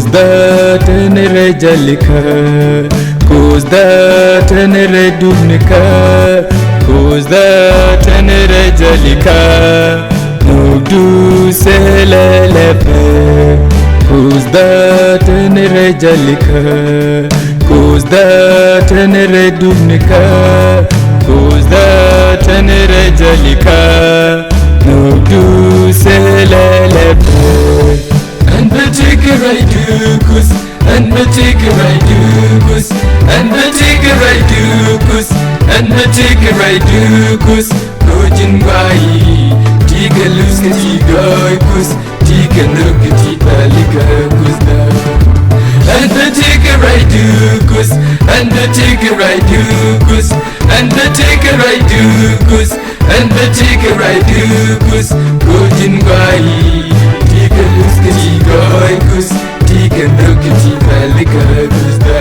Kuzda tenere jalika, kuzda tenere dunika, kuzda tenere jalika, nugdu selelepe. Kuzda tenere jalika, kuzda tenere dunika, kuzda tenere jalika, nugdu selelepe. And the ticker I do kus, and the ticker I do kus, and the ticker I do kus, and the ticker I do kus. Kojin bai, tiga lus ke tiga kus, tiga nuk ke tiga lika kus da. And the ticker I do kus, and the ticker I do kus, and the ticker I do kus, and the ticker I do kus. Kojin bai. Tiga lus ke tiga kus, tiga nuk ke tiga lika kus da.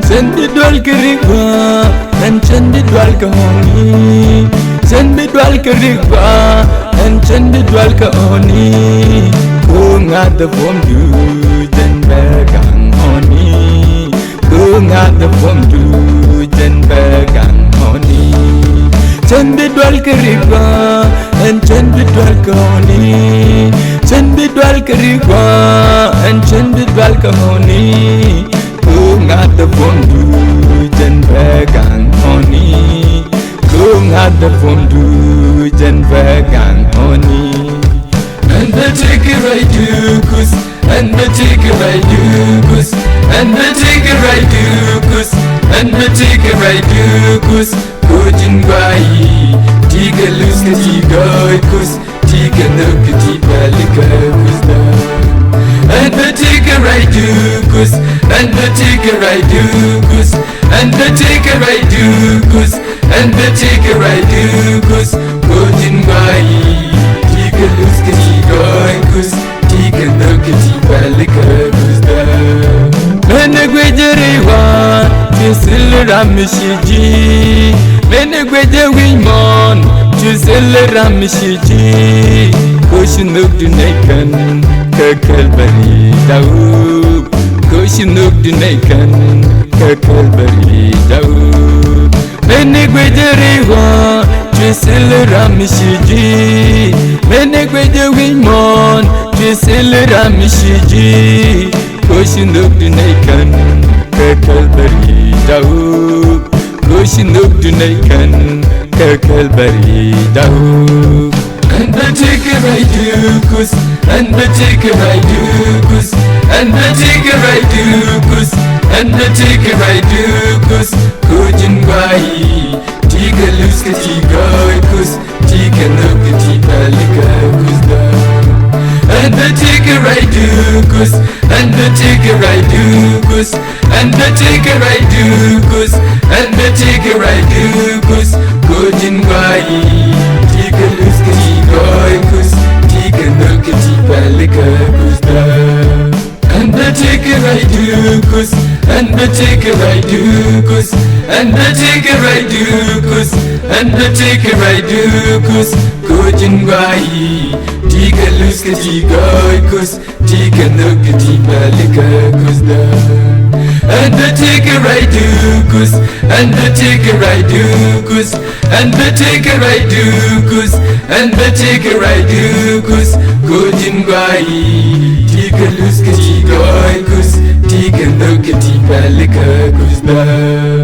Sendi dwal ke rigwa, and sendi dwal ke honi. Sendi dwal ke rigwa, and sendi dwal ke honi. Kung ada bom du jen begang honi. Kung ada bom du jen begang honi. Sendi dwal ke rigwa, and sendi dwal ke honi. Sendi dwal ke rigwa, and sendi dwal ke honi. Kung ada bondu jen begang honi. Kung ada bondu jen begang honi. And the ticker I do kus, and the ticker I do kus, and the ticker I do kus, and the ticker I do kus. Kojin bai, tiga lus ke tiga kus, tiga nuk ke tiga lika kus da. And the ticker I do kus, and the ticker I do kus, and the ticker I do kus, and the ticker I do kus. Kojin bai, tiga lus ke tiga kus, tiga nuk ke tiga lika kus da. Mene gwejerewa, tisil ramishiji. Mene gweje wimon, tisil ramishiji. Koshinuk dunaikan, kekelbari daub. Koshinuk dunaikan, kekelbari daub. Mene gwejerewa, tisil ramishiji. Mene gweje wimon, tisil ramishiji. Koshinuk dunaikan, kekelbari daub. Koshinuk dunaikan, kekelbari daub. And the ticker I do kus, and the ticker I do kus, and the ticker I do kus, and the ticker I do kus. Kojin bai, tiga lus ke tiga kus, tiga nuk ke tiga lika kus da. And the ticker I do kus, and the ticker I do kus, and the ticker I do kus, and the ticker I do kus. Kojin bai, tiga lus ke tiga kus, tiga nuk ke tiga lika kus da. And the ticker I do kus, and the ticker I do kus, and the ticker I do kus, and the ticker I do kus. Kojin bai, tiga lus ke tiga kus, tiga nuk ke tiga lika kus da. And the ticker I do kus, and the ticker I do kus, and the ticker I do kus, and the ticker I do kus. Kojin bai, tiga lus ke tiga kus, tiga nuk ke tiga lika kus da.